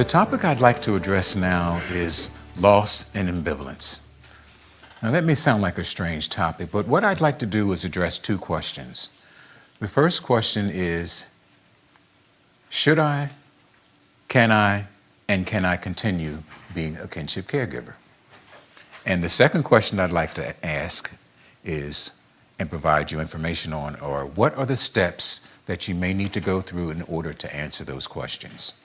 topic I'd like to address now is loss and ambivalence. Now, that may sound like a strange topic, but what I'd like to do is address two questions. The first question is, should I, and can I continue being a kinship caregiver? And the second question I'd like to ask is, and provide you information on, are what are the steps that you may need to go through in order to answer those questions?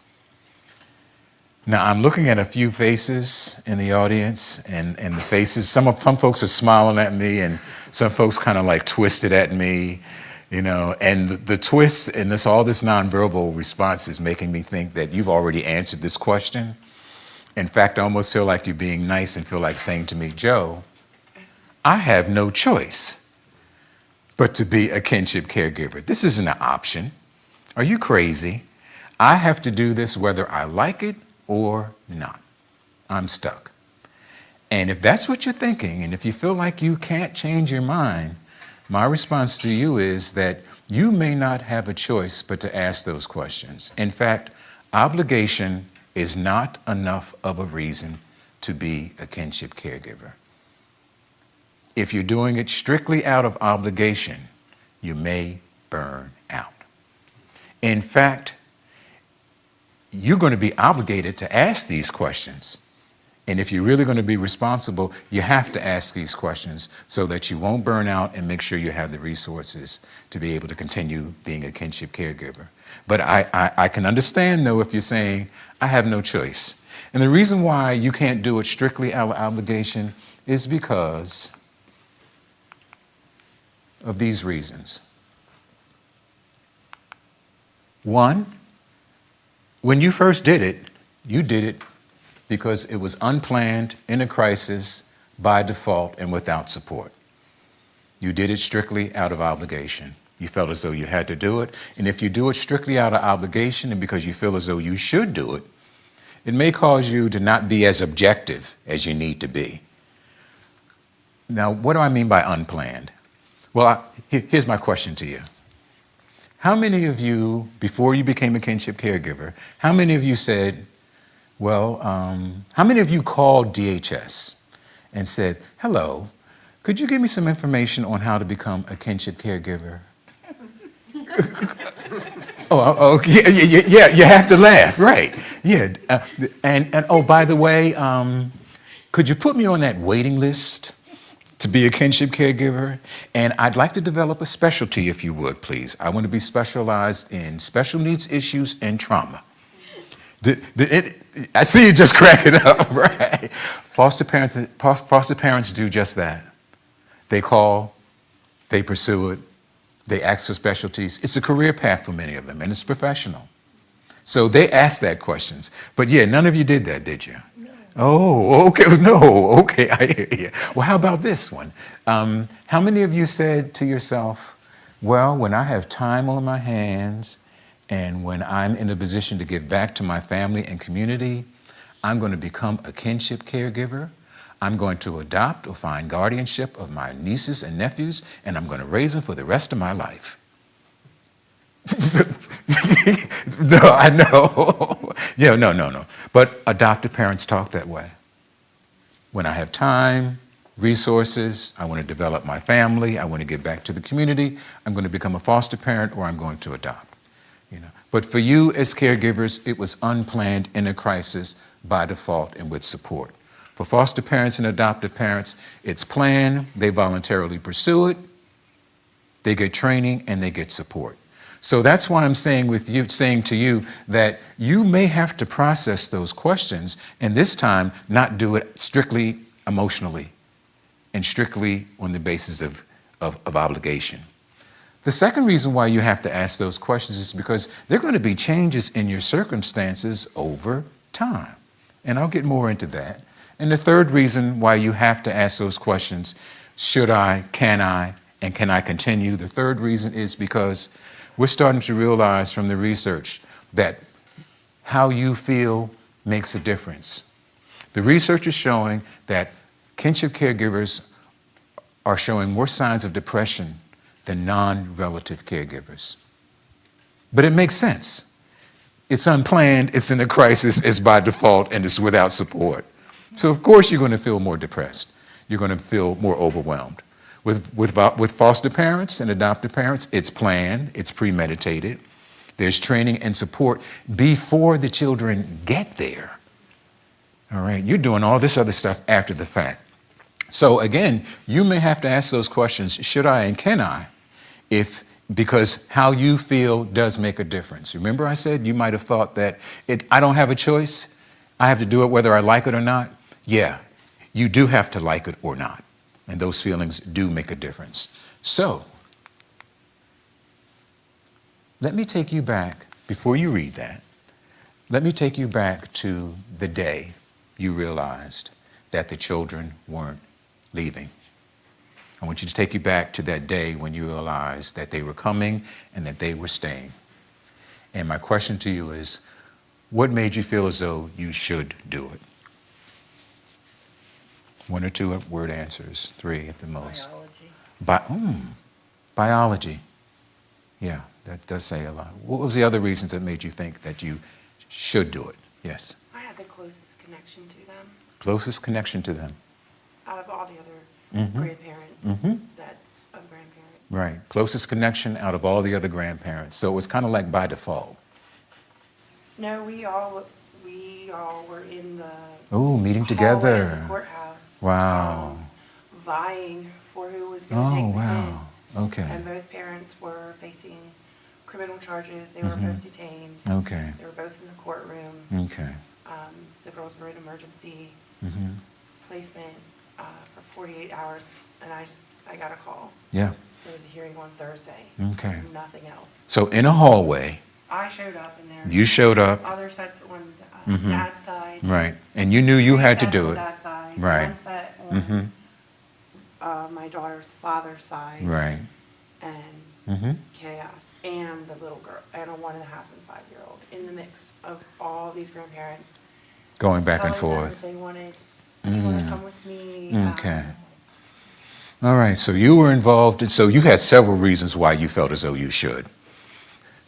Now, I'm looking at a few faces in the audience, and the faces, some folks are smiling at me, and some folks kind of like twisted at me, and the twists and all this nonverbal response is making me think that you've already answered this question. In fact, I almost feel like you're being nice and feel like saying to me, Joe, I have no choice but to be a kinship caregiver. This isn't an option. Are you crazy? I have to do this whether I like it or not. I'm stuck. And if that's what you're thinking, and if you feel like you can't change your mind, my response to you is that you may not have a choice but to ask those questions. In fact, obligation is not enough of a reason to be a kinship caregiver. If you're doing it strictly out of obligation, you may burn out. In fact, you're going to be obligated to ask these questions. And if you're really going to be responsible, you have to ask these questions so that you won't burn out and make sure you have the resources to be able to continue being a kinship caregiver. But I can understand, though, if you're saying, I have no choice. And the reason why you can't do it strictly out of obligation is because of these reasons. One, when you first did it, you did it because it was unplanned, in a crisis, by default, and without support. You did it strictly out of obligation. You felt as though you had to do it. And if you do it strictly out of obligation and because you feel as though you should do it, it may cause you to not be as objective as you need to be. Now, what do I mean by unplanned? Well, here's my question to you. How many of you, before you became a kinship caregiver, how many of you said, how many of you called DHS and said, hello, could you give me some information on how to become a kinship caregiver? Yeah, you have to laugh, right? Yeah, and oh, by the way, could you put me on that waiting list to be a kinship caregiver? And I'd like to develop a specialty, if you would, please. I want to be specialized in special needs issues and trauma. I see you just cracking up, right? Foster parents do just that. They call, they pursue it, they ask for specialties. It's a career path for many of them, and it's professional. So they ask that questions. But yeah, none of you did that, did you? Oh, okay. No, okay, I hear you. Well, how about this one? How many of you said to yourself, well, when I have time on my hands and when I'm in a position to give back to my family and community, I'm going to become a kinship caregiver. I'm going to adopt or find guardianship of my nieces and nephews, and I'm going to raise them for the rest of my life. No, I know. Yeah, no. But adoptive parents talk that way. When I have time, resources, I want to develop my family, I want to give back to the community, I'm going to become a foster parent or I'm going to adopt. But for you as caregivers, it was unplanned in a crisis by default and with support. For foster parents and adoptive parents, it's planned, they voluntarily pursue it, they get training, and they get support. So that's why I'm saying to you that you may have to process those questions and this time not do it strictly emotionally and strictly on the basis of obligation. The second reason why you have to ask those questions is because there are going to be changes in your circumstances over time. And I'll get more into that. And the third reason why you have to ask those questions, should I, and can I continue? The third reason is because we're starting to realize from the research that how you feel makes a difference. The research is showing that kinship caregivers are showing more signs of depression than non-relative caregivers. But it makes sense. It's unplanned, it's in a crisis, it's by default, and it's without support. So of course you're going to feel more depressed. You're going to feel more overwhelmed. With foster parents and adoptive parents, it's planned, it's premeditated. There's training and support before the children get there. All right, you're doing all this other stuff after the fact. So again, you may have to ask those questions, should I and can I? Because how you feel does make a difference. Remember I said you might have thought that I don't have a choice, I have to do it whether I like it or not. Yeah, you do have to like it or not. And those feelings do make a difference. So, let me take you back, before you read that, let me take you back to the day you realized that the children weren't leaving. I want you to take you back to that day when you realized that they were coming and that they were staying. And my question to you is, what made you feel as though you should do it? 1 or 2 word answers, 3 at the most. Biology. Yeah, that does say a lot. What was the other reasons that made you think that you should do it? Yes. I had the closest connection to them Closest connection to them. out of all the other grandparents, sets of grandparents. Right. Closest connection out of all the other grandparents. So it was kind of like by default. No, we all were in the Oh, meeting hallway together. of the courthouse. Wow. Vying for who was going to take the wow. kids. Okay. And both parents were facing criminal charges. They were both detained. Okay. They were both in the courtroom. Okay. The girls were in emergency Mm-hmm. placement for 48 hours, and I got a call. Yeah. There was a hearing on Thursday. Okay. Nothing else. So in a hallway, I showed up in there. you showed up. Other sets on dad's side. Right. And you knew you 3 had to sets do on it. dad's side. Right. One set on my daughter's father's side. Right. And chaos. And the little girl, and a 1.5 and 5-year-old in the mix of all these grandparents. Going back and telling them forth. if they wanted, do you want to come with me? Okay. All right. So you were involved. So you had several reasons why you felt as though you should.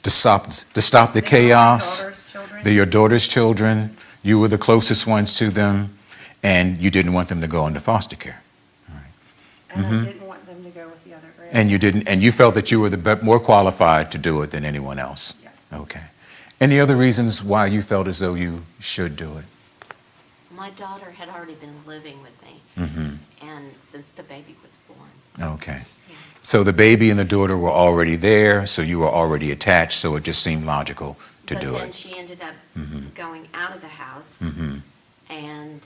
To stop the They were my chaos. daughter's children. They're your daughter's children. You were the closest ones to them, and you didn't want them to go into foster care. And I didn't want them to go with the other grandparents. And you didn't, and you felt that you were more qualified to do it than anyone else. Yes. Okay. Any other reasons why you felt as though you should do it? My daughter had already been living with me, and since the baby was born. Okay. So the baby and the daughter were already there, so you were already attached, so it just seemed logical to do But then it. she ended up going out of the house and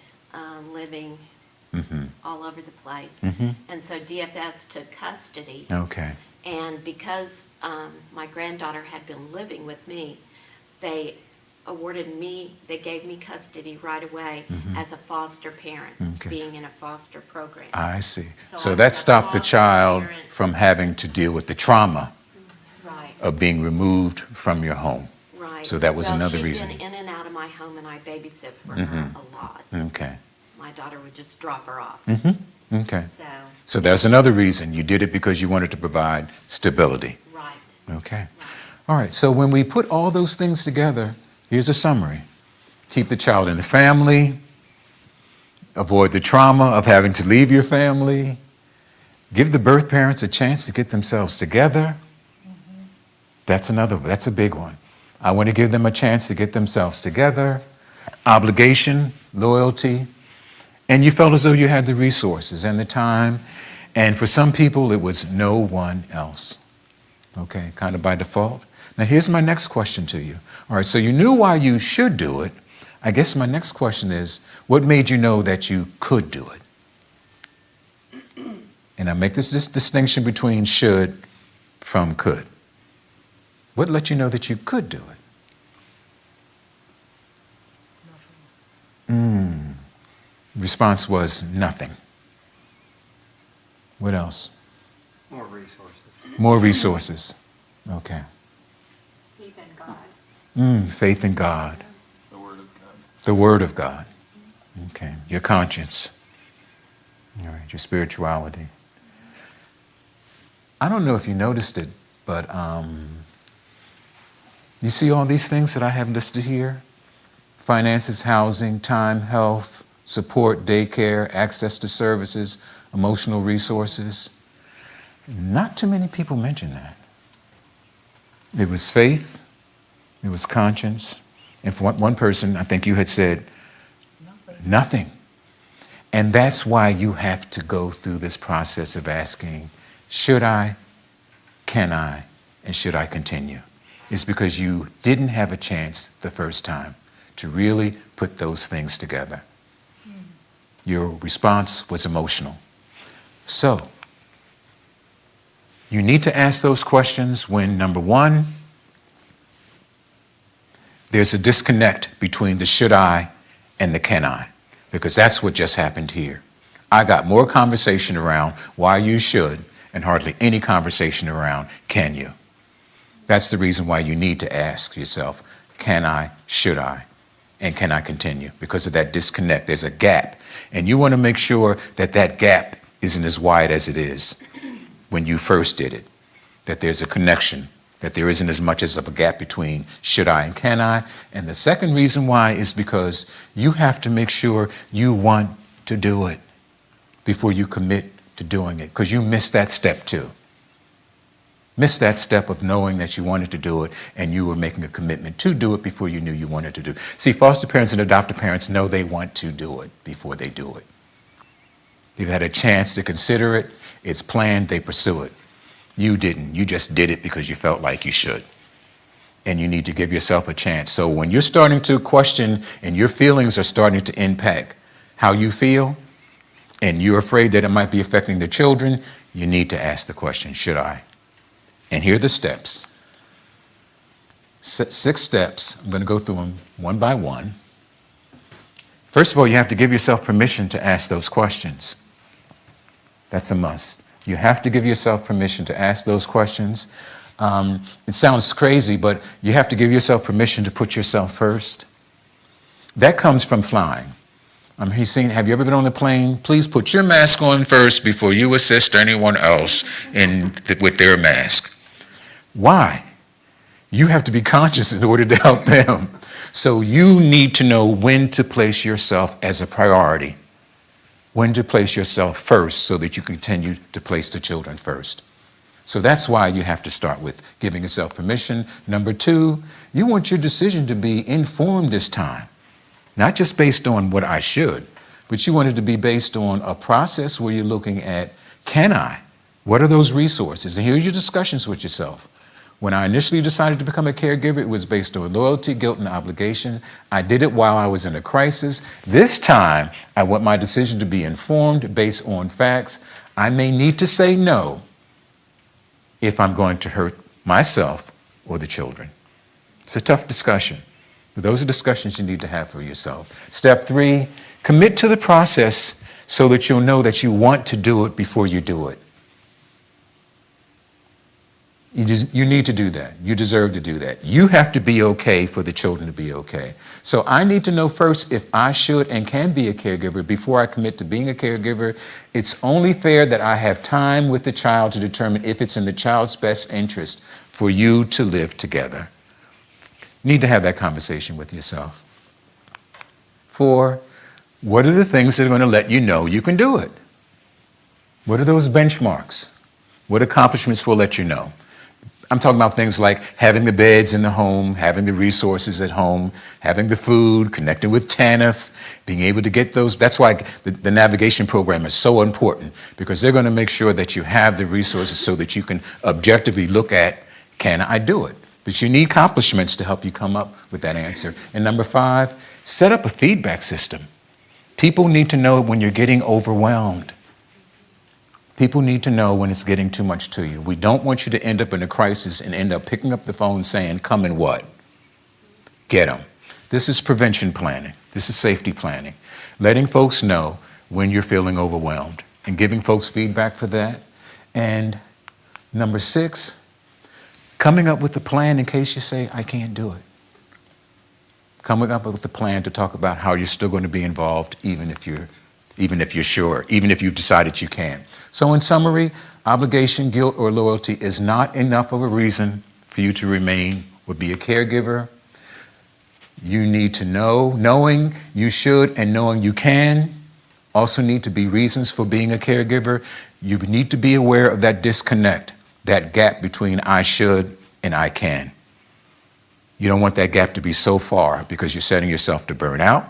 living all over the place. And so DFS took custody. Okay. And because my granddaughter had been living with me, they gave me custody right away as a foster parent, Okay. being in a foster program. I see. So So I that was a stopped the foster child parent. from having to deal with the trauma Right, of being removed from your home. right. So that was Well, another she'd reason. been in and out of my home, and I babysit for her a lot. Okay. My daughter would just drop her off. Okay. So, So that's another reason. You did it because you wanted to provide stability. right, Okay. All right. So when we put all those things together, here's a summary. Keep the child in the family. Avoid the trauma of having to leave your family. Give the birth parents a chance to get themselves together. That's a big one. I want to give them a chance to get themselves together. Obligation, loyalty. And you felt as though you had the resources and the time. And for some people, it was no one else. Okay, kind of by default. Now, here's my next question to you. All right, so you knew why you should do it. I guess my next question is, what made you know that you could do it? And I make this distinction between should from could. What let you know that you could do it? Response was nothing. What else? More resources. More resources. Okay. Faith in God. Faith in God. The Word of God. The Word of God. Okay. Your conscience. All right. Your spirituality. I don't know if you noticed it, but You see all these things that I have listed here? Finances, housing, time, health, support, daycare, access to services, emotional resources. Not too many people mention that. It was faith, it was conscience, and for one person, I think you had said, nothing. And that's why you have to go through this process of asking, should I, can I, and should I continue? It's because you didn't have a chance the first time to really put those things together. Your response was emotional. So, you need to ask those questions when, number one, there's a disconnect between the should I and the can I, because that's what just happened here. I got more conversation around why you should and hardly any conversation around can you. That's the reason why you need to ask yourself, can I, should I, and can I continue? Because of that disconnect, there's a gap. And you want to make sure that that gap isn't as wide as it is when you first did it, that there's a connection, that there isn't as much as of a gap between should I and can I. And the second reason why is because you have to make sure you want to do it before you commit to doing it, because you missed that step too. Missed that step of knowing that you wanted to do it and you were making a commitment to do it before you knew you wanted to do it. See, foster parents and adoptive parents know they want to do it before they do it. They've had a chance to consider it, it's planned, they pursue it. You didn't. You just did it because you felt like you should. And you need to give yourself a chance. So when you're starting to question and your feelings are starting to impact how you feel, and you're afraid that it might be affecting the children, you need to ask the question, should I? And here are the steps. 6 steps. I'm going to go through them one by one. First of all, you have to give yourself permission to ask those questions. That's a must. You have to give yourself permission to ask those questions. It sounds crazy, but you have to give yourself permission to put yourself first. That comes from flying. He's saying, have you ever been on the plane? Please put your mask on first before you assist anyone else with their mask. Why? You have to be conscious in order to help them. So you need to know when to place yourself as a priority, when to place yourself first so that you continue to place the children first. So that's why you have to start with giving yourself permission. Number 2, you want your decision to be informed this time, not just based on what I should, but you want it to be based on a process where you're looking at, can I? What are those resources? And here's your discussions with yourself. When I initially decided to become a caregiver, it was based on loyalty, guilt, and obligation. I did it while I was in a crisis. This time, I want my decision to be informed based on facts. I may need to say no if I'm going to hurt myself or the children. It's a tough discussion, but those are discussions you need to have for yourself. Step 3, commit to the process so that you'll know that you want to do it before you do it. You need to do that. You deserve to do that. You have to be okay for the children to be okay. So I need to know first if I should and can be a caregiver before I commit to being a caregiver. It's only fair that I have time with the child to determine if it's in the child's best interest for you to live together. You need to have that conversation with yourself. 4, what are the things that are going to let you know you can do it? What are those benchmarks? What accomplishments will let you know? I'm talking about things like having the beds in the home, having the resources at home, having the food, connecting with TANF, being able to get those. That's why the navigation program is so important, because they're going to make sure that you have the resources so that you can objectively look at, can I do it? But you need accomplishments to help you come up with that answer. And number 5, set up a feedback system. People need to know when you're getting overwhelmed. People need to know when it's getting too much to you. We don't want you to end up in a crisis and end up picking up the phone saying, come and what? Get them. This is prevention planning. This is safety planning. Letting folks know when you're feeling overwhelmed and giving folks feedback for that. And number 6, coming up with a plan in case you say, I can't do it. Coming up with a plan to talk about how you're still going to be involved even if you're sure, even if you've decided you can. So in summary, obligation, guilt, or loyalty is not enough of a reason for you to remain would be a caregiver. You need to know, knowing you should and knowing you can also need to be reasons for being a caregiver. You need to be aware of that disconnect, that gap between I should and I can. You don't want that gap to be so far because you're setting yourself to burn out.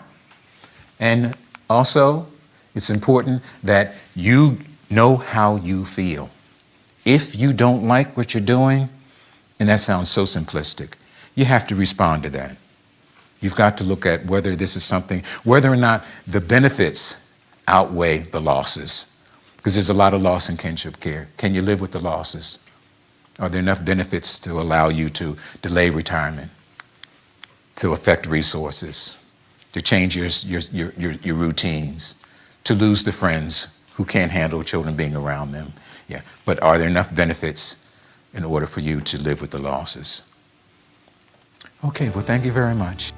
And also, it's important that you know how you feel. If you don't like what you're doing, and that sounds so simplistic, you have to respond to that. You've got to look at whether this is something, whether or not the benefits outweigh the losses. Because there's a lot of loss in kinship care. Can you live with the losses? Are there enough benefits to allow you to delay retirement, to affect resources, to change your routines, to lose the friends who can't handle children being around them? Yeah. But are there enough benefits in order for you to live with the losses? Okay, well, thank you very much.